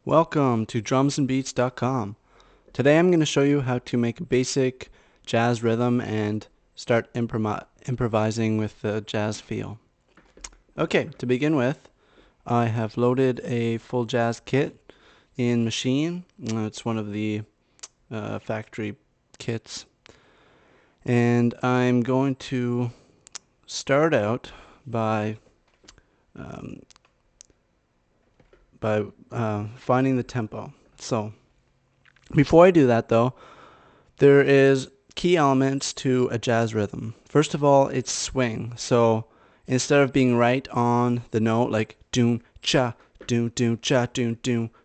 Welcome to drumsandbeats.com. Today I'm going to show you how to make a basic jazz rhythm and start improvising with the jazz feel. Okay, to begin with, I have loaded a full jazz kit in Maschine. It's one of the factory kits. And I'm going to start out by um, finding the tempo. So before I do that though, there is key elements to a jazz rhythm. First of all, it's swing. So instead of being right on the note like doon cha doon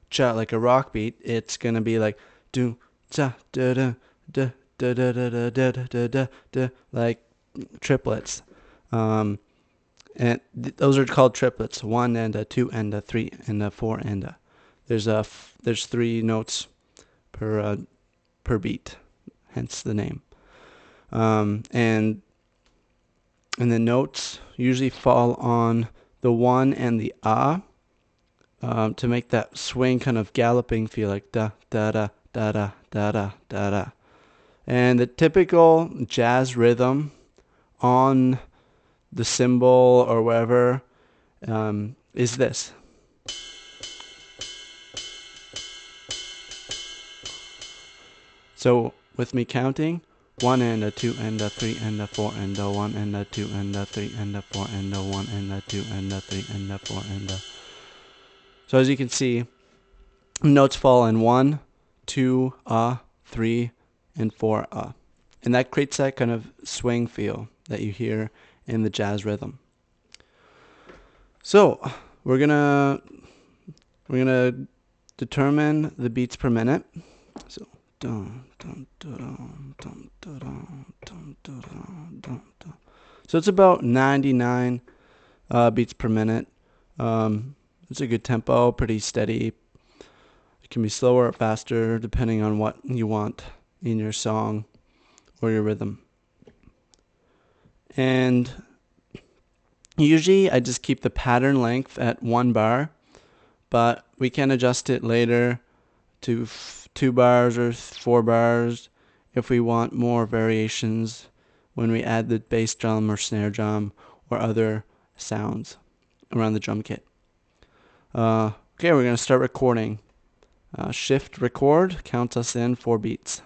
cha like a rock beat, it's gonna be like doon cha da da da da da da da da da da like triplets. And those are called triplets: one and a, two and a, three and a, four and a. There's three notes per beat, hence the name. And the notes usually fall on the one and the to make that swing kind of galloping feel, like da da da da da da da da da. And the typical jazz rhythm on the cymbal or wherever is this. So with me counting, one and a, two and a, three and a, four and a, one and a, two and a, three and a, four and a, one and a, two and a, three and a, four and a. So as you can see, notes fall in one, two, three, and four, and that creates that kind of swing feel that you hear in the jazz rhythm. So we're gonna determine the beats per minute. So dun, dun, dun, dun, dun, dun, dun, dun, dun, dun. So it's about 99 beats per minute. It's a good tempo, pretty steady. It can be slower or faster depending on what you want in your song or your rhythm. And usually I just keep the pattern length at 1 bar, but we can adjust it later to 2 bars or 4 bars if we want more variations when we add the bass drum or snare drum or other sounds around the drum kit. Okay, we're going to start recording. Shift record counts us in 4 beats.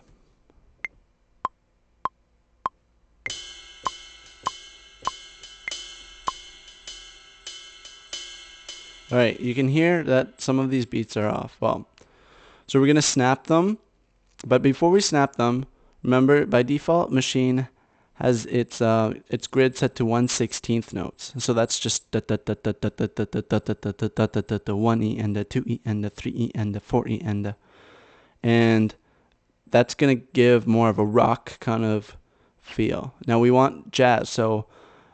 Alright, you can hear that some of these beats are off. Well, so we're going to snap them, but before we snap them, remember by default Maschine has its grid set to 1/16 notes. So that's just da da da da da da da da da da da da da da da 1E and a 2E and a 3E and a 4E and that's going to give more of a rock kind of feel. Now we want jazz, so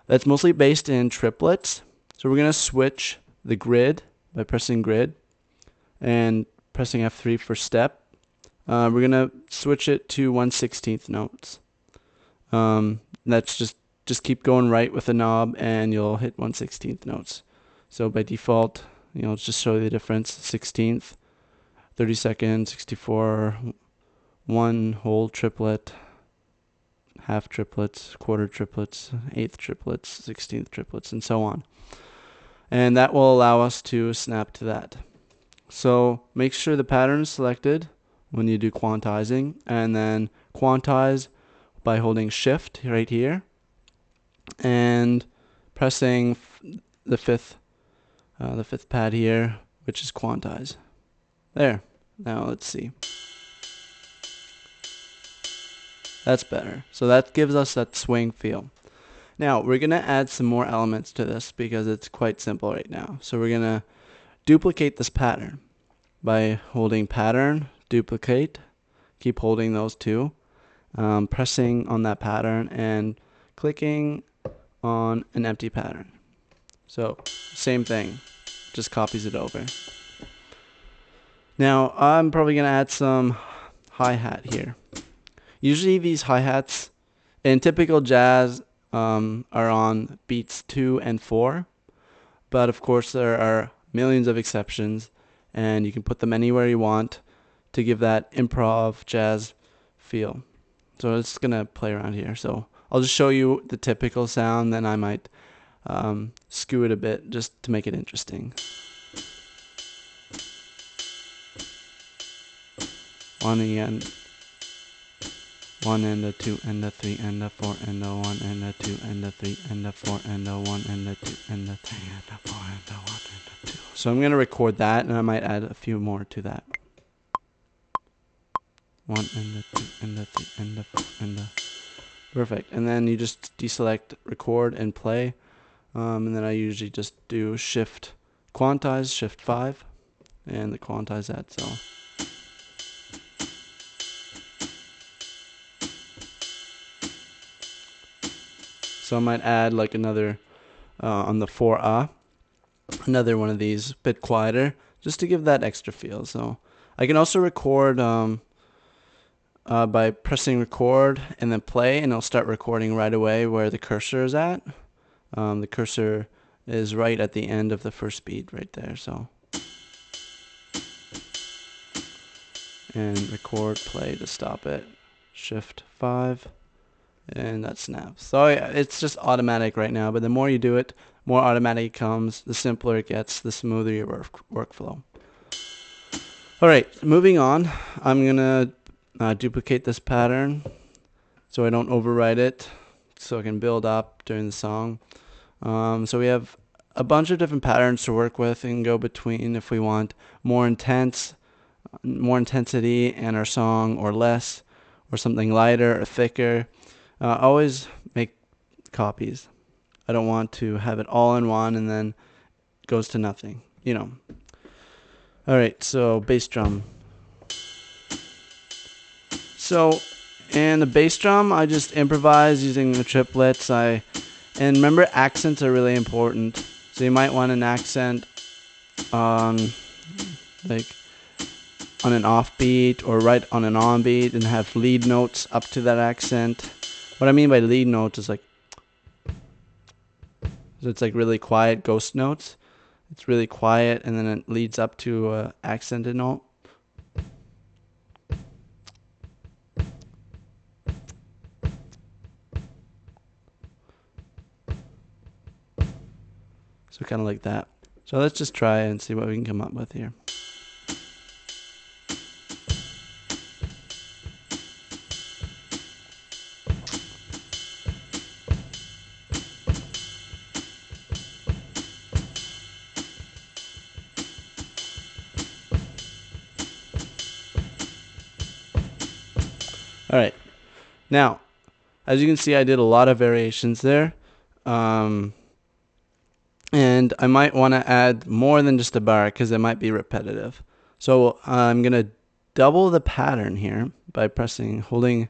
that's mostly based in triplets. So we're going to switch the grid by pressing grid and pressing F3 for step. We're going to switch it to 1/16 notes. That's just keep going right with the knob and you'll hit 1/16 notes. So by default, let's just show you the difference. 16th, 32nd, 64, one whole triplet, half triplets, quarter triplets, eighth triplets, 16th triplets, and so on. And that will allow us to snap to that. So make sure the pattern is selected when you do quantizing, and then quantize by holding shift right here and pressing the fifth pad here, which is quantize. There. Now let's see. That's better. So that gives us that swing feel. Now we're going to add some more elements to this because it's quite simple right now. So we're going to duplicate this pattern by holding pattern, duplicate, keep holding those two, pressing on that pattern and clicking on an empty pattern. So same thing, just copies it over. Now I'm probably going to add some hi-hat here. Usually these hi-hats in typical jazz are on beats 2 and 4, but of course there are millions of exceptions, and you can put them anywhere you want to give that improv jazz feel. So it's gonna play around here. So I'll just show you the typical sound, then I might skew it a bit just to make it interesting. 1 again. 1 and a 2 and a 3 and a 4 and a 1 and a 2 and a 3 and a 4 and a 1 and a 2 and a 3 and a 4 and a 1 and a 2. So I'm going to record that, and I might add a few more to that. 1 and a 2 and a 3 and a 4 and a... Perfect. And then you just deselect record and play. And then I usually just do shift quantize, shift 5, and the quantize that. So I might add like another on the 4A, another one of these, a bit quieter, just to give that extra feel. So I can also record by pressing record and then play, and it'll start recording right away where the cursor is at. The cursor is right at the end of the first beat right there. So, and record, play to stop it. Shift 5. And that snaps. So yeah, it's just automatic right now, but the more you do it, more automatic it comes, the simpler it gets, the smoother your workflow. Alright, moving on, I'm gonna duplicate this pattern so I don't overwrite it, so I can build up during the song. So we have a bunch of different patterns to work with and go between if we want more intensity in our song, or less, or something lighter or thicker. Always make copies. I don't want to have it all in one and then it goes to nothing, you know. Alright, so bass drum. So in the bass drum, I just improvise using the triplets. And remember, accents are really important. So you might want an accent on like on an offbeat or right on an onbeat, and have lead notes up to that accent. What I mean by lead notes is like, so it's like really quiet ghost notes. It's really quiet, and then it leads up to an accented note. So kind of like that. So let's just try and see what we can come up with here. Alright, now, as you can see, I did a lot of variations there. And I might want to add more than just a bar because it might be repetitive. So I'm going to double the pattern here by holding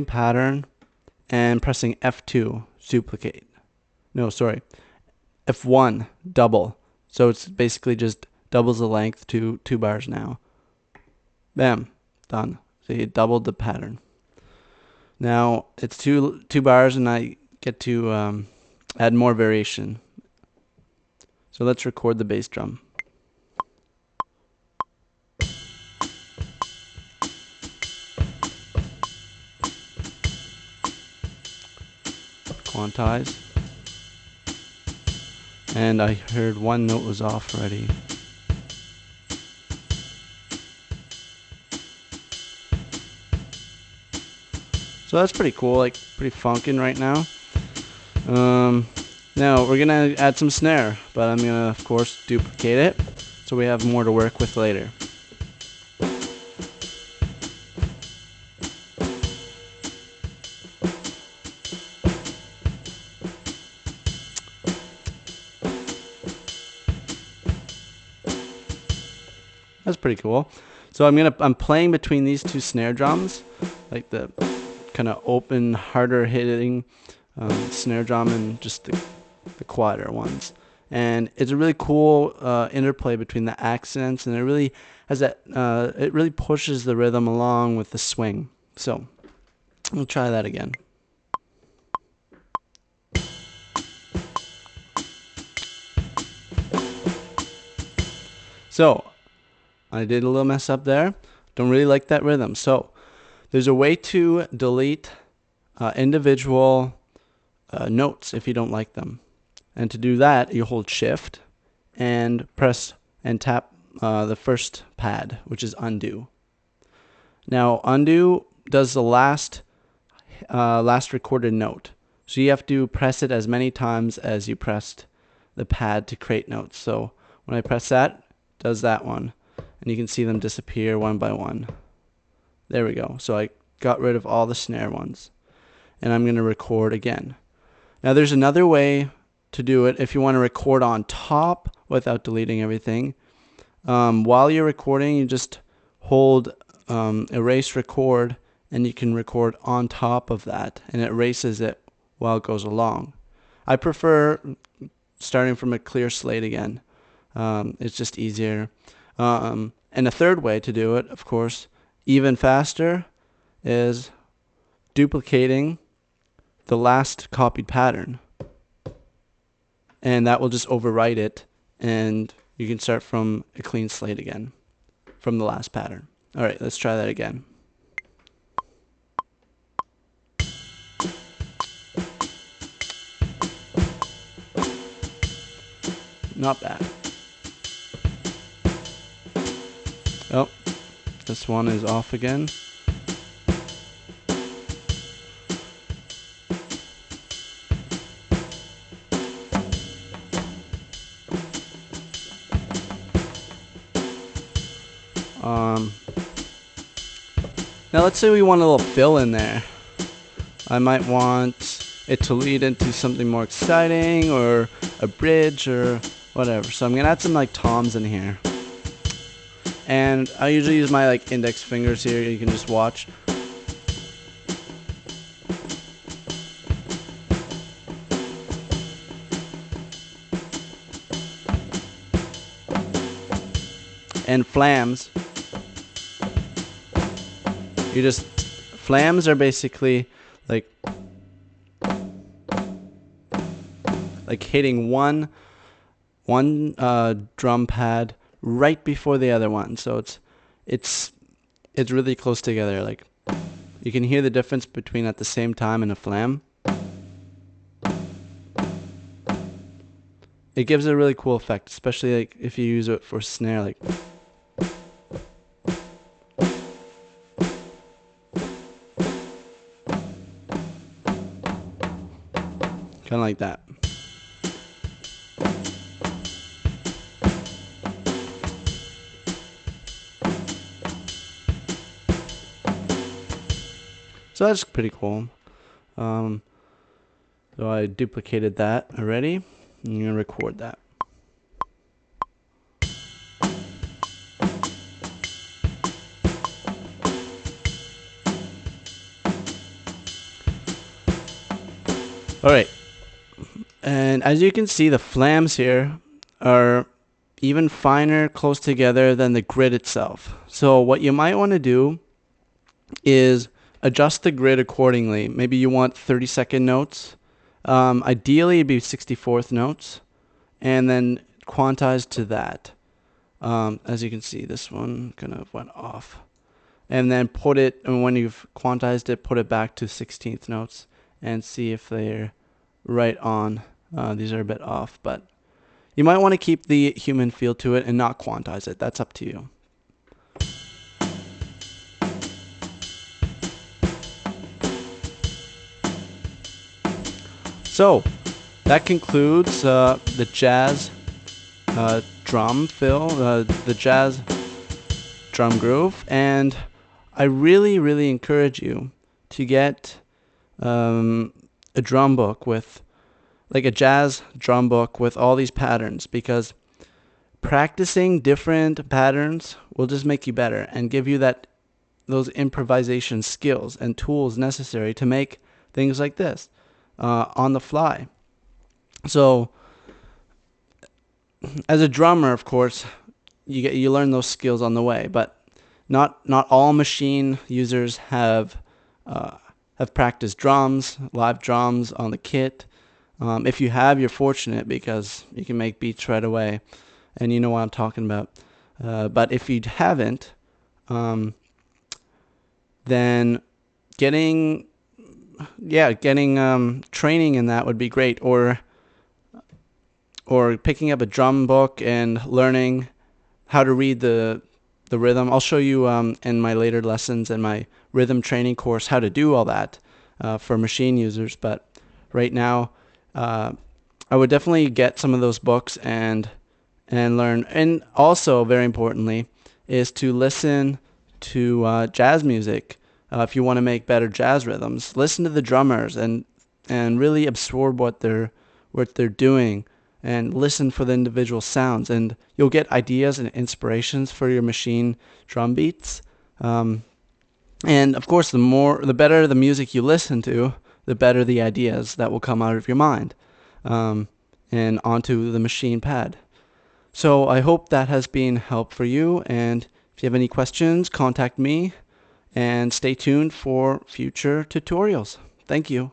pattern and pressing F2, duplicate. No, sorry, F1, double. So it's basically just doubles the length to 2 bars now. Bam, done. So you doubled the pattern. Now it's two bars, and I get to add more variation. So let's record the bass drum. Quantize. And I heard one note was off already. So that's pretty cool, like pretty funkin' right now. Now we're gonna add some snare, but I'm gonna of course duplicate it so we have more to work with later. That's pretty cool. So I'm playing between these 2 snare drums, like the kind of open, harder hitting snare drum and just the quieter ones. And it's a really cool interplay between the accents, and it really has that. It really pushes the rhythm along with the swing. So we'll try that again. So I did a little mess up there. Don't really like that rhythm. So there's a way to delete individual notes if you don't like them. And to do that, you hold shift and press and tap the first pad, which is undo. Now undo does the last recorded note. So you have to press it as many times as you pressed the pad to create notes. So when I press that, it does that one. And you can see them disappear one by one. There we go. So I got rid of all the snare ones. And I'm going to record again. Now there's another way to do it if you want to record on top without deleting everything. While you're recording, you just hold erase record, and you can record on top of that, and it erases it while it goes along. I prefer starting from a clear slate again. It's just easier. And a third way to do it, of course, even faster, is duplicating the last copied pattern. And that will just overwrite it, and you can start from a clean slate again from the last pattern. All right, let's try that again. Not bad. Oh, this one is off again. Now let's say we want a little fill in there. I might want it to lead into something more exciting, or a bridge, or whatever. So I'm gonna add some like toms in here. And I usually use my like index fingers here. You can just watch. And flams. Flams are basically like hitting one drum pad right before the other one. So it's really close together. Like you can hear the difference between at the same time and a flam. It gives a really cool effect, especially like if you use it for snare, like. Kind of like that. So that's pretty cool. So I duplicated that already. I'm going to record that. All right. And as you can see, the flams here are even finer, close together than the grid itself. So what you might want to do is adjust the grid accordingly. Maybe you want 30-second notes. Ideally, it'd be 64th notes, and then quantize to that. As you can see, this one kind of went off. And then put it, and when you've quantized it, put it back to 16th notes and see if they're right on. These are a bit off, but you might want to keep the human feel to it and not quantize it. That's up to you. So that concludes the jazz drum fill, the jazz drum groove, and I really encourage you to get a drum book with, like a jazz drum book with all these patterns, because practicing different patterns will just make you better and give you those improvisation skills and tools necessary to make things like this on the fly. So as a drummer, of course, you learn those skills on the way, but not all Maschine users have practiced drums, live drums on the kit. If you have, you're fortunate, because you can make beats right away, and you know what I'm talking about. But if you haven't, then getting training in that would be great, or picking up a drum book and learning how to read the rhythm. I'll show you in my later lessons in my rhythm training course how to do all that for Maschine users. But right now, I would definitely get some of those books and learn. And also, very importantly, is to listen to jazz music. If you want to make better jazz rhythms, listen to the drummers and really absorb what they're doing, and listen for the individual sounds, and you'll get ideas and inspirations for your Maschine drum beats. And of course, the better the music you listen to, the better the ideas that will come out of your mind and onto the Maschine pad. So I hope that has been help for you, and if you have any questions, contact me, and stay tuned for future tutorials. Thank you.